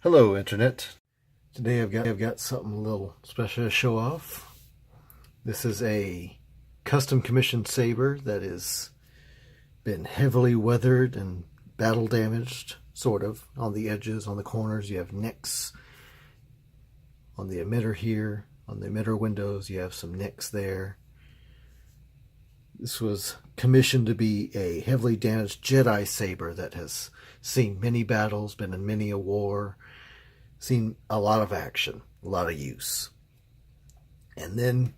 Hello, Internet. Today I've got something a little special to show off. This is a custom commissioned saber that has been heavily weathered and battle damaged, sort of, on the edges, on the corners. You have nicks on the emitter here, on the emitter windows. You have some nicks there. This was commissioned to be a heavily damaged Jedi saber that has seen many battles, been in many a war, seen a lot of action, a lot of use, and then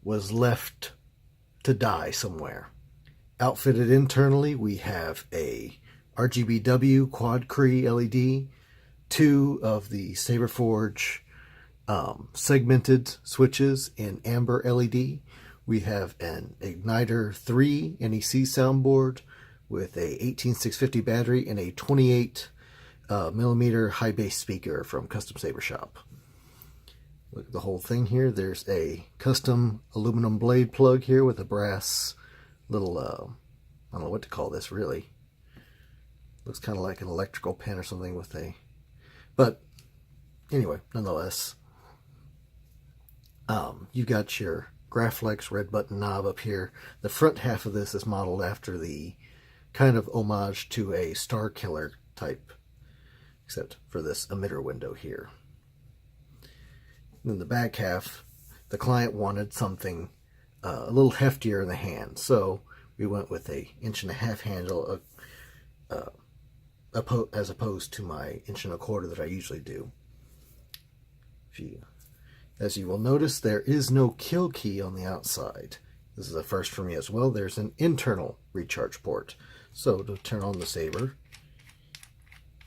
was left to die somewhere. Outfitted internally, we have a RGBW Quad-Cree LED, 2 of the Saberforge segmented switches in amber LED. We have an Igniter 3 NEC soundboard with a 18650 battery and a 28 millimeter high bass speaker from Custom Saber Shop. Look at the whole thing here. There's a custom aluminum blade plug here with a brass little, I don't know what to call this really. Looks kind of like an electrical pen or something with a, but anyway, nonetheless, you've got your Graflex red button knob up here. The front half of this is modeled after the kind of homage to a Star Killer type, except for this emitter window here. And then the back half, the client wanted something a little heftier in the hand, so we went with a 1.5" handle as opposed to my 1.25" that I usually do. As you will notice, there is no kill key on the outside. This is a first for me as well. There's an internal recharge port. So to turn on the saber,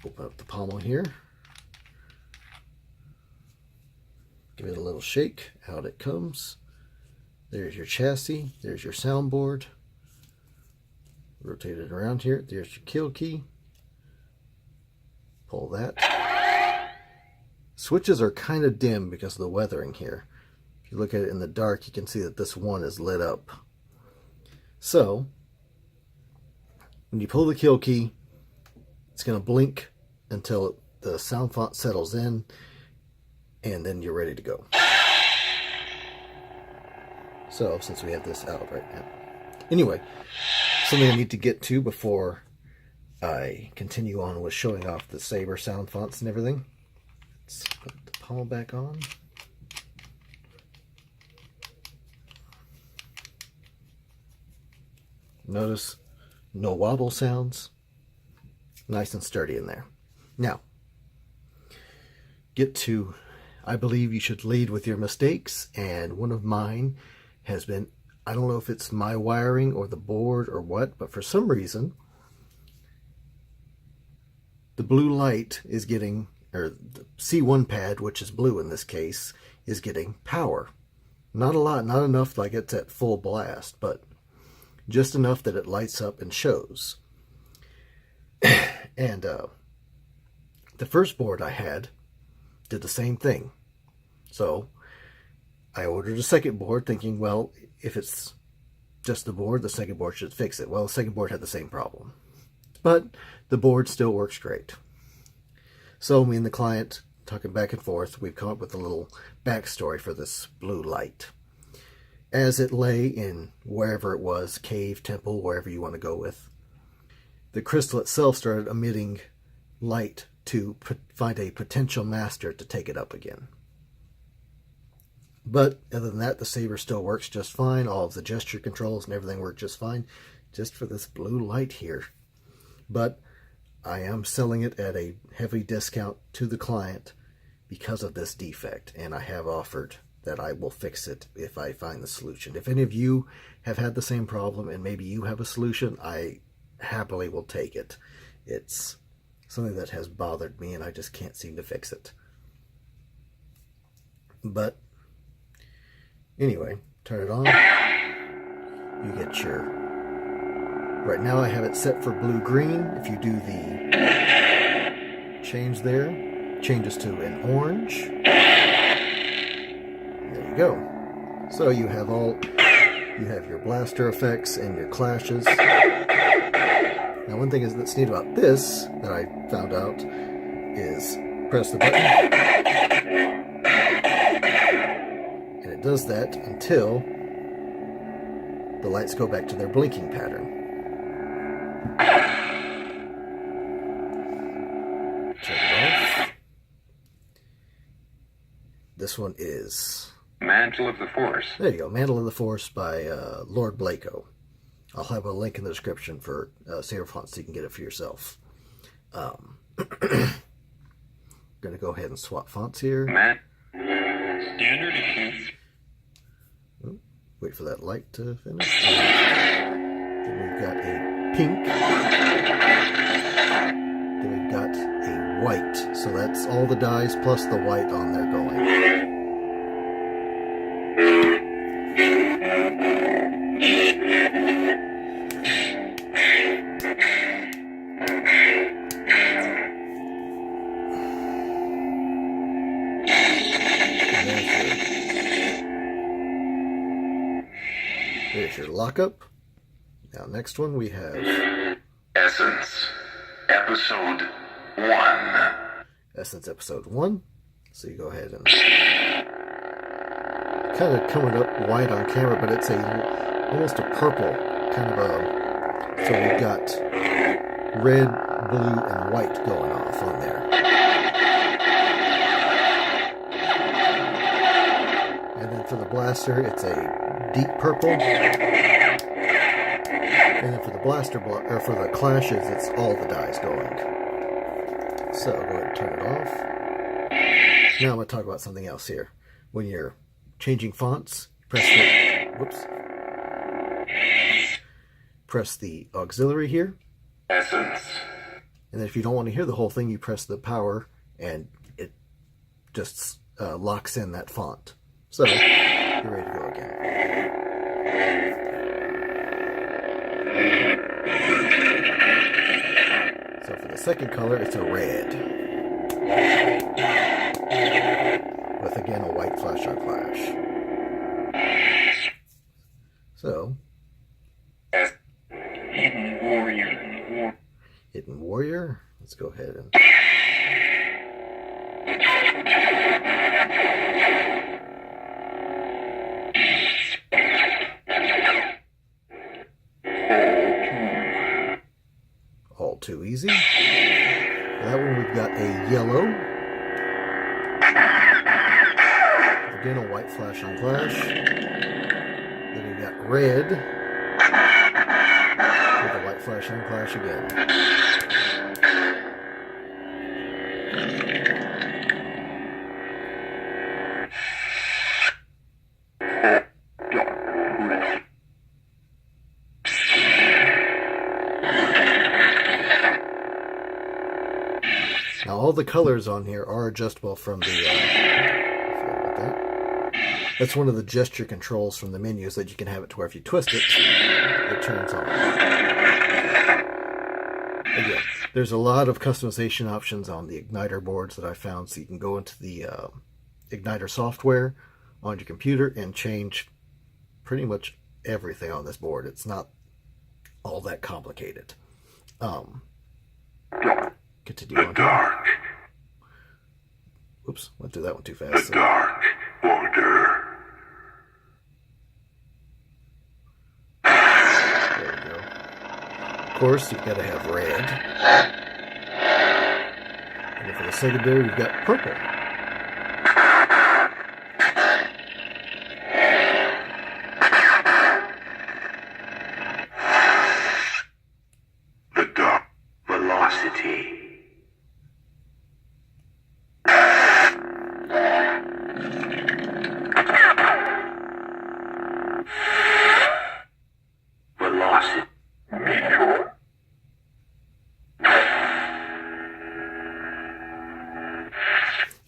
open up the pommel here, give it a little shake, out it comes. There's your chassis, there's your soundboard. Rotate it around here, there's your kill key. Pull that. Switches are kind of dim because of the weathering here. If you look at it in the dark, you can see that this one is lit up. So, when you pull the kill key, it's going to blink until the sound font settles in, and then you're ready to go. So, since we have this out right now. Anyway, something I need to get to before I continue on with showing off the Saber sound fonts and everything. Let's put the pommel back on. Notice no wobble sounds. Nice and sturdy in there. Now, get to, I believe you should lead with your mistakes, and one of mine has been, I don't know if it's my wiring or the board or what, but for some reason, the blue light is getting, or the C1 pad, which is blue in this case, is getting power. Not a lot, not enough like it's at full blast, but just enough that it lights up and shows. And the first board I had did the same thing. So I ordered a second board thinking, well, if it's just the board, the second board should fix it. Well, the second board had the same problem. But the board still works great. So me and the client, talking back and forth, we've come up with a little backstory for this blue light. As it lay in wherever it was, cave, temple, wherever you want to go with, the crystal itself started emitting light to find a potential master to take it up again. But other than that, the saber still works just fine. All of the gesture controls and everything work just fine, just for this blue light here. But I am selling it at a heavy discount to the client because of this defect, and I have offered that I will fix it if I find the solution. If any of you have had the same problem and maybe you have a solution, I happily will take it. It's something that has bothered me and I just can't seem to fix it. But anyway, turn it on. You get your, right now I have it set for blue-green. If you do the change there, changes to an orange. There you go. So you have your blaster effects and your clashes. Now one thing that's neat about this that I found out is press the button, and it does that until the lights go back to their blinking pattern. Turn it off. This one is Mantle of the Force. There you go, Mantle of the Force by Lord Blako. I'll have a link in the description for Saberfonts so you can get it for yourself. Going to go ahead and swap fonts here. Standard. Wait for that light to finish. Then we've got a pink. Then we've got a white. So that's all the dyes plus the white on there going. There's your lockup. Now, next one we have Essence, Episode 1. Essence Episode 1. So you go ahead and kind of coming up white on camera, but it's almost a purple kind of a. So we've got red, blue, and white going off on there. And then for the blaster, it's a deep purple, and then for the or for the clashes, it's all the dyes going. So go ahead and turn it off. Now I'm going to talk about something else here. When you're changing fonts, press the auxiliary here. Essence. And then if you don't want to hear the whole thing, you press the power, and it just locks in that font. So you're ready to go again. So for the second color, it's a red. With again a white flash on flash. So Hidden Warrior. Hidden Warrior. Let's go ahead and all too easy. That one we've got a yellow. Again a white flash on flash. Then we've got red. With a white flash on flash again. Now all the colors on here are adjustable from the that's one of the gesture controls from the menus that you can have it to where if you twist it, it turns on. Again, there's a lot of customization options on the Igniter boards that I found, so you can go into the Igniter software on your computer and change pretty much everything on this board. It's not all that complicated. Continue on. Dark. Oops, went through that one too fast. So. Dark Order. There we go. Of course, you've got to have red. And then for the secondary, you've got purple. The Dark Velocity. Velocity.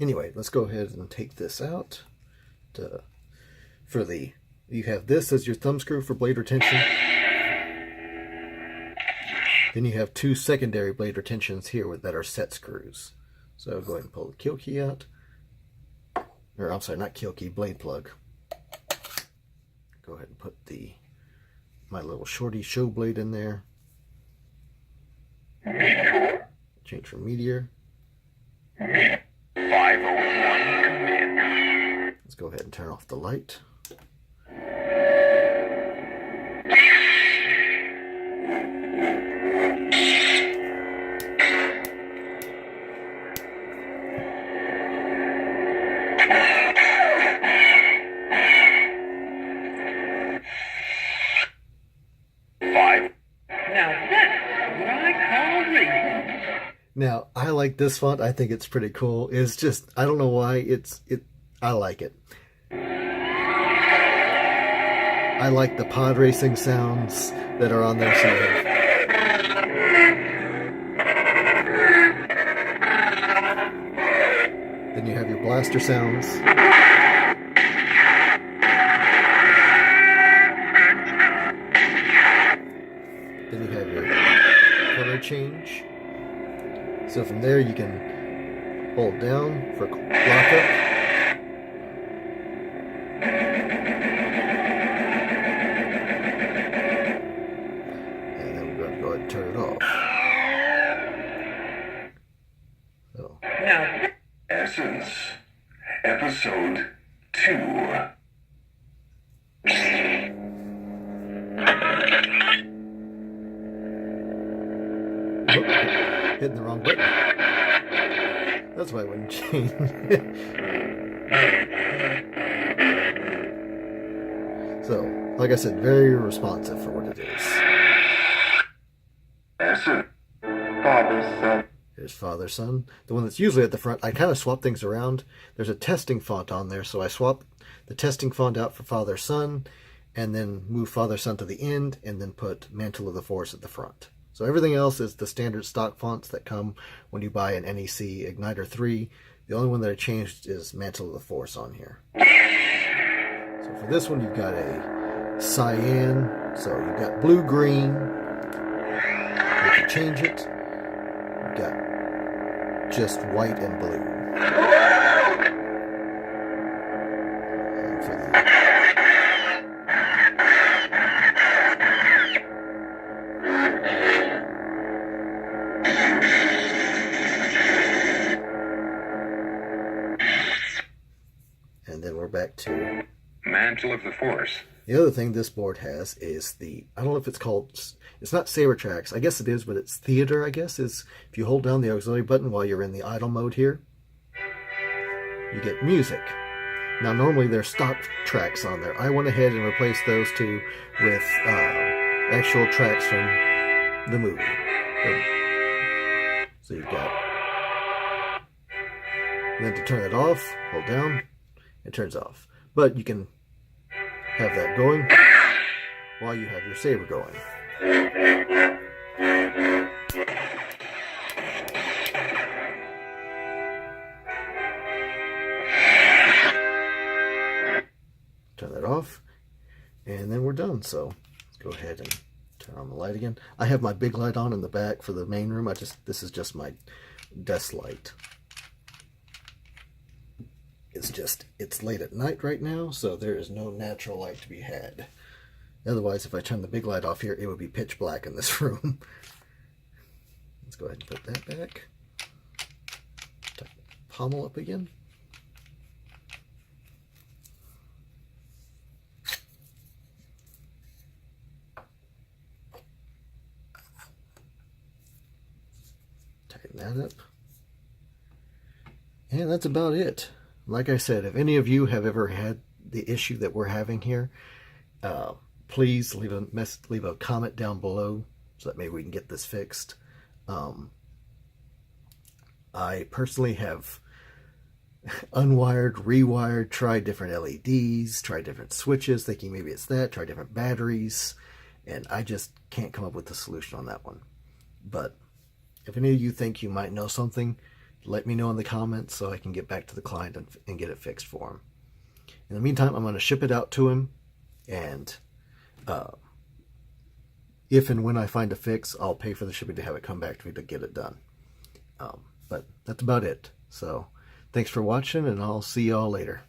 Anyway, let's go ahead and take this out. You have this as your thumb screw for blade retention. Then you have two secondary blade retentions here that are set screws. So go ahead and pull the kill key out. Or I'm sorry, not kill key, blade plug. Go ahead and put my little shorty show blade in there. Change from Meteor. 501 Commander. Let's go ahead and turn off the light. Now, I like this font. I think it's pretty cool. It's just, I don't know why, I like it. I like the pod racing sounds that are on there. So then you have your blaster sounds. Then you have your color change. So from there you can hold down for lockup. And then we're going to go ahead and turn it off. So. Now, Essence, Episode 2. Hitting the wrong button. That's why I wouldn't change. So, like I said, very responsive for what it is. Essence, Father, Son. Here's Father, Son. The one that's usually at the front. I kind of swap things around. There's a testing font on there, so I swap the testing font out for Father, Son, and then move Father, Son to the end, and then put Mantle of the Force at the front. So everything else is the standard stock fonts that come when you buy an NEC Igniter 3. The only one that I changed is Mantle of the Force on here. So for this one, you've got a cyan. So you've got blue-green. If you change it, you've got just white and blue. And for the and then we're back to Mantle of the Force. the other thing this board has is the, I don't know if it's called, it's not Saber Tracks, I guess it is, but it's Theater, I guess, is if you hold down the auxiliary button while you're in the idle mode here, you get music. Now normally there's stock tracks on there. I went ahead and replaced those two with actual tracks from the movie. So you've got, and then to turn it off, hold down, it turns off. But you can have that going while you have your Saber going. Turn that off, and then we're done. So let's go ahead and turn on the light again. I have my big light on in the back for the main room. This is just my desk light. It's late at night right now, so there is no natural light to be had. Otherwise, if I turn the big light off here, it would be pitch black in this room. Let's go ahead and put that back. Tuck the pommel up again. Tighten that up. And that's about it. Like I said, if any of you have ever had the issue that we're having here, please leave a comment down below so that maybe we can get this fixed. I personally have unwired, rewired, tried different LEDs, tried different switches, thinking maybe it's that, tried different batteries, and I just can't come up with a solution on that one. But if any of you think you might know something, let me know in the comments so I can get back to the client and get it fixed for him. In the meantime, I'm going to ship it out to him, and if and when I find a fix, I'll pay for the shipping to have it come back to me to get it done. But that's about it. So thanks for watching, and I'll see y'all later.